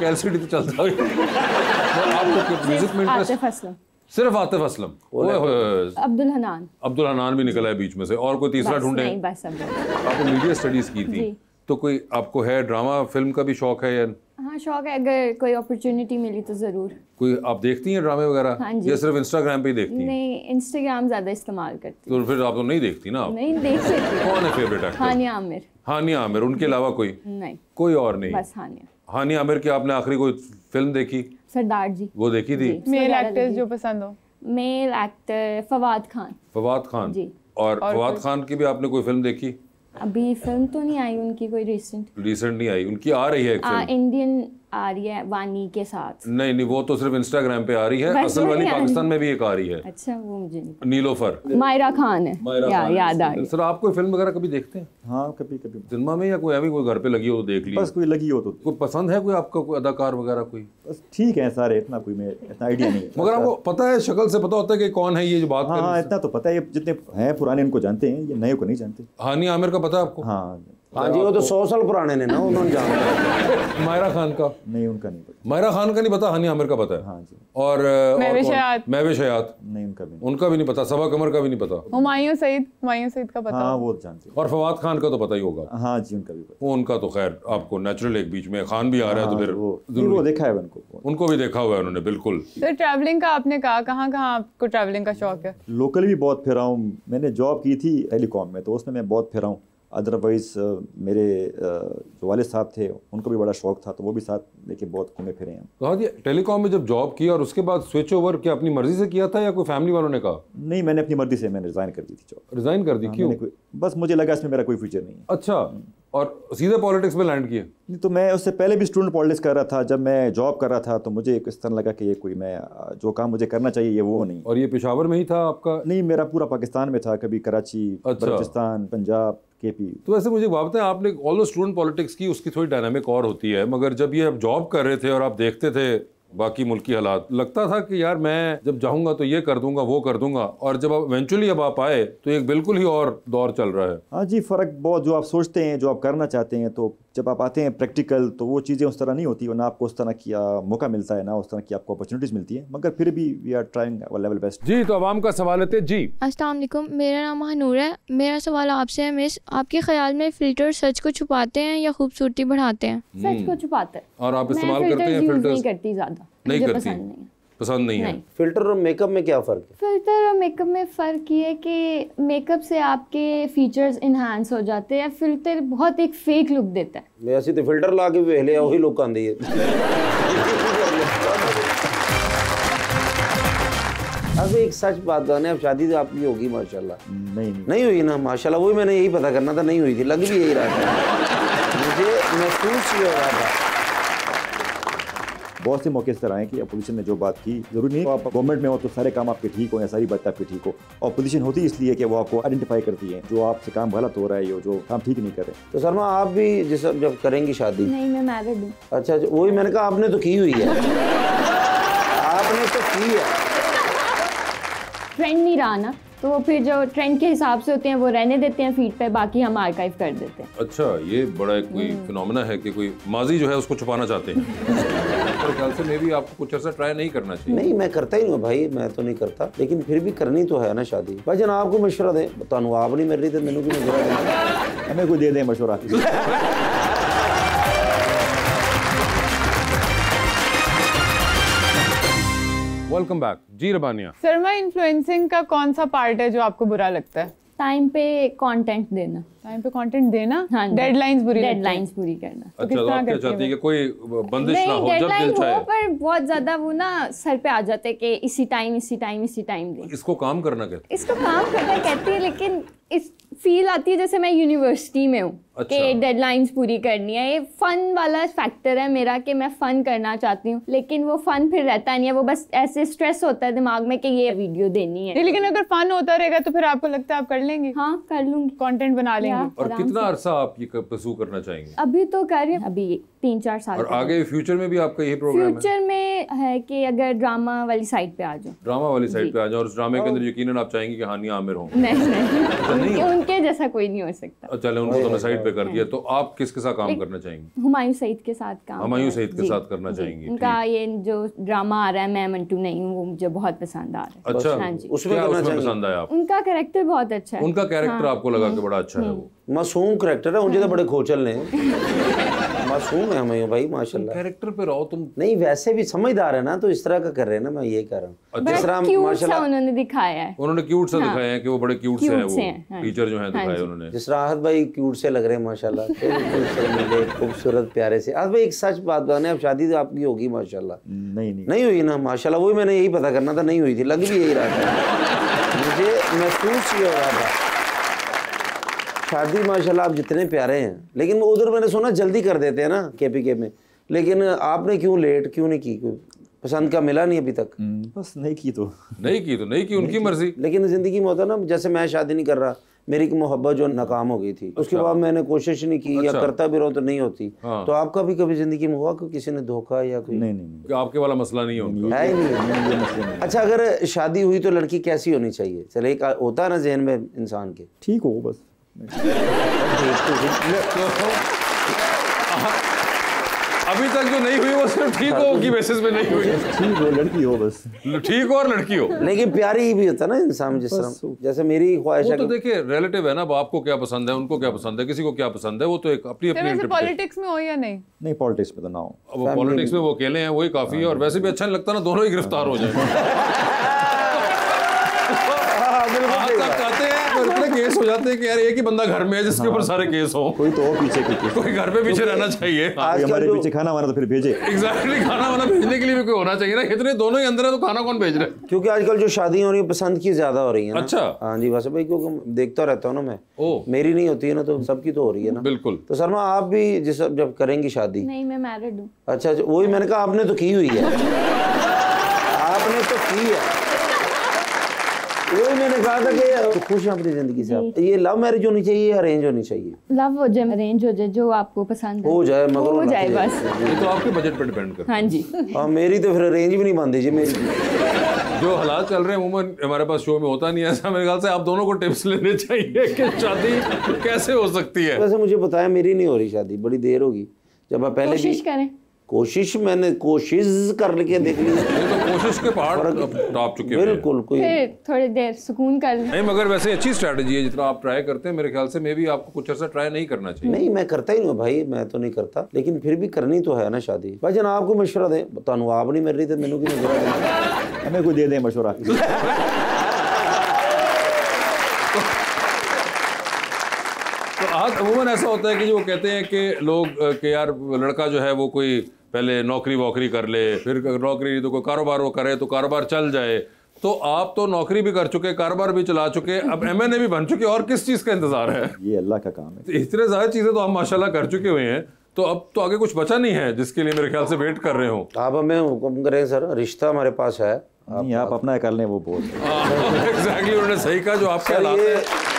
एक एलसीडी तो चलता है। आपको म्यूजिक में इंटरेस्ट? सिर्फ आतिफ असलम। अब्दुल हनान। अब्दुल हनान भी निकला है बीच में से, और कोई तीसरा ढूंढे? नहीं, बस आपने मीडिया स्टडीज की थी, तो कोई आपको है ड्रामा फिल्म का भी शौक है या? हाँ शौक है, अगर कोई अपॉर्चुनिटी मिली तो जरूर। कोई आप देखती हैं ड्रामे वगैरह? हाँ जी। या सिर्फ इंस्टाग्राम पे ही देखती हैं? नहीं, इंस्टाग्राम ज्यादा इस्तेमाल करती तो फिर आप तो नहीं देखती ना? नहीं देख सकती। कौन है फेवरेट एक्टर? हानिया आमिर। हानिया आमिर, उनके अलावा कोई? नहीं, कोई और नहीं, बस हानिया। हानिया आमिर की आपने आखिरी कोई फिल्म देखी? सरदार जी। वो देखी थी? मेल एक्टर जो पसंद हो? Male actor Fawad Khan. फवाद खान जी। और फवाद खान की भी आपने कोई फिल्म देखी? अभी फिल्म तो नहीं आई उनकी कोई रिसेंट नहीं आई उनकी, आ रही है एक फिल्म इंडियन आ रही है वानी के साथ। नहीं, वो तो सिर्फ इंस्टाग्राम पे आ रही है, असल वाली पाकिस्तान में भी एक आ रही है। अच्छा, वो मुझे नहीं। नीलोफर। मायरा खान है, याद आ गई। सर आप कोई फिल्म वगैरह कभी देखते हैं? हाँ, कभी कभी सिनेमा में, या कोई अभी कोई घर पे लगी हो तो देख ली? बस कोई लगी हो तो। कोई पसंद है कोई आपका, कोई अदाकार वगैरह कोई? बस ठीक है सारे, इतना कोई मैं इतना आइडिया नहीं है। मगर आपको पता है, शक्ल से पता होता है कि कौन है ये जो बात कर रहा है? हाँ, इतना तो पता है, ये जितने हैं पुराने उनको जानते हैं, ये नए को नहीं जानते। हानिया आमिर का पता है आपको? हाँ जी, वो तो 100 साल पुराने ने ना, उन्होंने जाना। मायरा खान का? नहीं, उनका नहीं पता। मायरा खान का नहीं पता, हानिया आमिर का पता है। हाँ जी। और महविश हयात? महविश हयात? नहीं, उनका भी नहीं पता। सबा कमर का भी नहीं पता। हुमायूं सईद का पता? हाँ, वो जानते हैं। और फवाद खान का तो पता ही होगा? हाँ जी, उनका भी पता। वो उनका तो खैर आपको नेचुरल, एक बीच में खान भी आ रहा है तो फिर वो देखा है उनको भी देखा हुआ है उन्होंने, बिल्कुल। तो ट्रैवलिंग का आपने कहा, कहाँ आपको ट्रैवलिंग का शौक है? लोकल भी बहुत फिरा हूँ, मैंने जॉब की थी टेलीकॉम में, तो उसमें मैं बहुत फिरा हूँ। अदरवाइज मेरे जो वालिद साहब थे उनको भी बड़ा शौक था, तो वो भी साथ लेके बहुत घूमे फिरे हैं। तो हाँ जी, टेलीकॉम में जब जॉब की और उसके बाद स्विच ओवर क्या अपनी मर्जी से किया था या कोई फैमिली वालों ने कहा? नहीं, मैंने अपनी मर्जी से मैंने रिजाइन कर दी थी जॉब। रिजाइन कर दी? क्यों? बस मुझे लगा इसमें मेरा कोई फ्यूचर नहीं है। अच्छा, और सीधे पॉलिटिक्स में लैंड किए? तो मैं उससे पहले भी स्टूडेंट पॉलिटिक्स कर रहा था। जब मैं जॉब कर रहा था तो मुझे इस तरह लगा कि ये कोई, मैं जो काम मुझे करना चाहिए ये वो नहीं। और ये पेशावर में ही था आपका? नहीं, मेरा पूरा पाकिस्तान में था, कभी कराची, बलूचिस्तान, पंजाब, केपी। तो वैसे मुझे बात है, आपने ऑल स्टूडेंट पॉलिटिक्स की, उसकी थोड़ी डायनामिक और होती है, मगर जब ये आप जॉब कर रहे थे और आप देखते थे बाकी मुल्की हालात, लगता था कि यार मैं जब जाऊंगा तो ये कर दूंगा, वो कर दूंगा, और जब इवेंचुअली अब आप आए तो एक बिल्कुल ही और दौर चल रहा है। हाँ जी, फ़र्क बहुत, जो आप सोचते हैं, जो आप करना चाहते हैं, तो जब आप आते हैं प्रैक्टिकल तो वो चीज़ें उस तरह नहीं होती, ना आपको उस तरह की मौका मिलता है, ना उस तरह की आपको अपॉर्चुनिटीज़ मिलती है, मगर फिर भी we are trying our level best. जी, तो आवाम का सवाल है जी। अस्सलाम वालेकुम, मेरा नाम हनूर है। मेरा सवाल आपसे है मिस, आपके ख्याल में फिल्टर सच को छुपाते हैं या खूबसूरती बढ़ाते हैं? सच को छुपाते हैं। और आप इस्तेमाल करते हैं फिल्टर? नहीं करती, ज़्यादा नहीं करती, पसंद नहीं है। फिल्टर और मेकअप में क्या फ़र्क है? फिल्टर और मेकअप में फ़र्क ये है कि मेकअप से आपके फीचर्स इन्हांस हो जाते हैं, फिल्टर बहुत एक फेक लुक देता है। वैसे तो फिल्टर ला के वेख लिया, वही लुक आंदी है। अब एक सच बात है, अब शादी तो आपकी होगी माशाल्लाह? नहीं हुई ना माशाल्लाह, वही मैंने यही पता करना था, नहीं हुई थी, लग भी यही रहा था, मुझे महसूस ही हो रहा था। बहुत से मौके इस तरह हैं कि अपोजिशन ने जो बात की, जरूरी नहीं आप गवर्नमेंट में हो तो सारे काम आपके ठीक हो या सारी बातें आपकी ठीक हो। अपोजिशन होती इसलिए कि वो आपको आइडेंटिफाई करती है जो आपसे काम गलत हो रहा है, जो काम ठीक नहीं कर रहे। तो सरमा आप भी जैसे जब करेंगी शादी? नहीं, मैं मैरिड हूँ। अच्छा, वही मैंने कहा, आपने तो की हुई है। आपने तो की है। ट्रेंड नहीं रहा ना, तो फिर जो ट्रेंड के हिसाब से होते हैं वो रहने देते हैं फीड पे, बाकी हम आर्काइव कर देते हैं। अच्छा, ये बड़ा कोई फिनोमेना है कि कोई माजी जो है उसको छुपाना चाहते हैं। और ख्याल से मे भी आपको कुछ अर्सा ट्राई नहीं करना चाहिए। नहीं, मैं करता ही नहीं भाई, मैं तो नहीं करता, लेकिन फिर भी करनी तो है ना शादी। भाई जन आपको मशवरा दें, बताऊँ आप नहीं मिल रही तो मैंने भी मशवरा दें, हमें कोई दे दें मशवरा। वेलकम बैक जी रबानिया। सरमा, इन्फ्लुएंसिंग का कौन सा पार्ट है जो आपको बुरा लगता है? टाइम पे कंटेंट देना। टाइम पे कंटेंट देना? हाँ, डेडलाइंस पूरी अच्छा, करना। तो आप क्या चाहती है कि कोई बंदिश ना हो, जब दिल चाहे? पर बहुत ज्यादा वो ना सर पे आ जाते हैं कि इसी टाइम दें। इसको काम करना कहते हैं? इसको काम करना कहती है, लेकिन इस फील आती है जैसे मैं यूनिवर्सिटी में हूँ। अच्छा। कि डेडलाइंस पूरी करनी है। ये फन वाला फैक्टर है मेरा कि मैं फन करना चाहती हूँ, लेकिन वो फन फिर रहता नहीं है, वो बस ऐसे स्ट्रेस होता है दिमाग में कि ये वीडियो देनी है। लेकिन अगर फन होता रहेगा तो फिर आपको लगता है आप कर लेंगी? हाँ, कर लूंगी, कंटेंट बना लेंगी। और कितना अरसा आप ये परस्यू करना चाहेंगे? अभी तो कर रही हूँ, अभी 3-4 साल। और आगे फ्यूचर में भी आपका यही प्रोग्राम है? फ्यूचर में है कि अगर ड्रामा वाली साइड पे आ जाओ, ड्रामा वाली साइड पे आ जाओ, और उस ड्रामे के अंदर यकीनन आप चाहेंगी कि हानिया आमिर हो। नहीं, उनके जैसा कोई नहीं हो सकता। चले, उनको तुमने साइड पे कर दिया, तो आप किसके साथ काम करना चाहेंगी? हुमायूं सईद के साथ काम। हुमायूं सईद के साथ करना चाहेंगी। उनका ये जो ड्रामा आ रहा है मैं मंटू नहीं हूँ, वो मुझे बहुत पसंद आ रहा है। अच्छा, हाँ जी। उसमें पसंद आया आपको? उनका कैरेक्टर बहुत अच्छा है। उनका कैरेक्टर आपको लगा कि बड़ा अच्छा है? वो मासूम कैरेक्टर है, मुझे तो बड़े खोचल ने मासूम है हमें भाई माशाल्लाह। कैरेक्टर पे रहो तुम। नहीं वैसे भी समझदार है ना, तो इस तरह का कर रहे हैं ना, मैं ये कह रहा हूँ। जिस तरह माशाल्लाह उन्होंने दिखाया है, उन्होंने क्यूट सा दिखाया है कि वो बड़े क्यूट से हैं, वो टीचर जो हैं दिखाए उन्होंने। जिस राहत भाई क्यूट से लग रहे हैं माशाल्लाह, मिले खूबसूरत प्यारे से। आज भाई एक सच बात बताने, अब शादी तो आपकी होगी माशाल्लाह? नहीं हुई ना माशाल्लाह, वही मैंने यही पता करना था, नहीं हुई थी, लग भी यही रहा था मुझे, महसूस ही हो रहा था। शादी माशाल्लाह आप जितने प्यारे हैं, लेकिन उधर मैंने सुना जल्दी कर देते हैं ना KPK में, लेकिन आपने क्यों लेट क्यों नहीं की? पसंद का मिला नहीं अभी तक? बस नहीं की तो नहीं की, उनकी मर्जी। लेकिन जिंदगी में होता ना, जैसे मैं शादी नहीं कर रहा, मेरी मोहब्बत जो नाकाम हो गई थी, उसके बाद मैंने कोशिश नहीं की, या करता भी रहूं तो नहीं होती। तो आपका भी कभी जिंदगी में हुआ कि किसी ने धोखा या कोई? नहीं, आपके वाला मसला नहीं है उनका? है ही नहीं। अच्छा, अगर शादी हुई तो लड़की कैसी होनी चाहिए? चले, एक होता है ना जहन में इंसान के, ठीक हो बस। अभी तक जो नहीं हुई वो सिर्फ ठीक हो की बेसिस पे नहीं हुई। ठीक हो, लड़की हो बस, ठीक हो और लड़की हो। लेकिन प्यारी भी होता है ना इंसान, जिस तरह जैसे मेरी ख्वाहिश है। तो देखिए रिलेटिव है ना, आपको क्या पसंद है, उनको क्या पसंद है, किसी को क्या पसंद है, वो तो एक अपनी अपनी। पॉलिटिक्स में हो या नहीं? नहीं, पॉलिटिक्स में तो ना हो। अब पॉलिटिक्स में वो अकेले हैं, वही काफी है। और वैसे भी अच्छा नहीं लगता ना, दोनों ही गिरफ्तार हो जाए। कहते हैं इतने केस हो जाते हैं कि यार एक ही बंदा घर में है जिसके ऊपर सारे केस हो। कोई तो पीछे कोई घर पे पीछे रहना चाहिए। हमारे पीछे खाना वाना तो फिर भेजे। एग्जैक्टली, खाना वाना भेजने के लिए भी कोई होना चाहिए ना। इतने दोनों ही अंदर है तो खाना कौन भेज रहा है? क्योंकि आजकल जो शादियां हो रही है पसंद की ज्यादा हो रही है। अच्छा, हाँ जी, वैसे भाई क्योंकि देखता रहता हूँ ना मैं, मेरी नहीं होती है ना, तो सबकी तो हो रही है ना। बिल्कुल। तो सरमा आप भी जिस जब करेंगी शादी? नहीं, मैं मैरिड हूँ। अच्छा, वही मैंने कहा, आपने तो की हुई है। आपने तो की है, वही मैंने कहा था कि तो खुश हैं अपनी जिंदगी से आप। ये लव मैरिज होनी चाहिए या अरेंज होनी चाहिए? लव हो जाए, अरेंज हो जाए, जो आपको पसंद हो जाए, मगर हो जाए बस। ये तो आपके बजट पे डिपेंड करता है। हाँ जी। हाँ, मेरी तो फिर अरेंज भी नहीं बन दीजिए मेरी। जो हालात चल रहे हैं उमूमन हमारे पास शो में होता नहीं है ऐसा। मेरे ख्याल से आप दोनों को टिप्स लेने चाहिए कि शादी कैसे हो सकती है। वैसे मुझे बताया मेरी नहीं हो रही शादी, बड़ी देर होगी। जब आप पहले कोशिश करें। कोशिश मैंने कोशिश करके देख ली, तो कोशिश के पहाड़ टॉप चुके हैं बिल्कुल। कोई फिर थोड़ी देर सुकून कर लें। नहीं, मगर वैसे अच्छी स्ट्रैटेजी है जितना आप ट्राई करते हैं। मेरे ख्याल से मे भी आपको कुछ अर्सा ट्राई नहीं करना चाहिए। नहीं, मैं करता ही नहीं भाई, मैं तो नहीं करता, लेकिन फिर भी करनी तो है ना शादी। भाई जन आपको मशवरा दें, ਤੁਹਾਨੂੰ आप नहीं मिल रही तो मैनू की मशवरा दें, हमें कोई दे दें मशवरा। तो आज अमूमन ऐसा होता है कि जो कहते हैं कि लोग कि यार लड़का जो है वो कोई पहले नौकरी वोकरी कर ले, फिर नौकरी तो कोई कारोबार वो करे तो कारोबार चल जाए। तो आप तो नौकरी भी कर चुके, कारोबार भी चला चुके, अब MNA भी बन चुके, और किस चीज़ का इंतजार है? ये अल्लाह का काम है। इतने ज़्यादा चीज़ें तो हम माशाल्लाह कर चुके हुए हैं, तो अब तो आगे कुछ बचा नहीं है जिसके लिए मेरे ख्याल से वेट कर रहे हो। आप हमें हुक्म करें सर, रिश्ता हमारे पास है। नहीं, आप अपना कर लें वो बहुत। एग्जैक्टली, उन्होंने सही कहा। जो आपके हालात है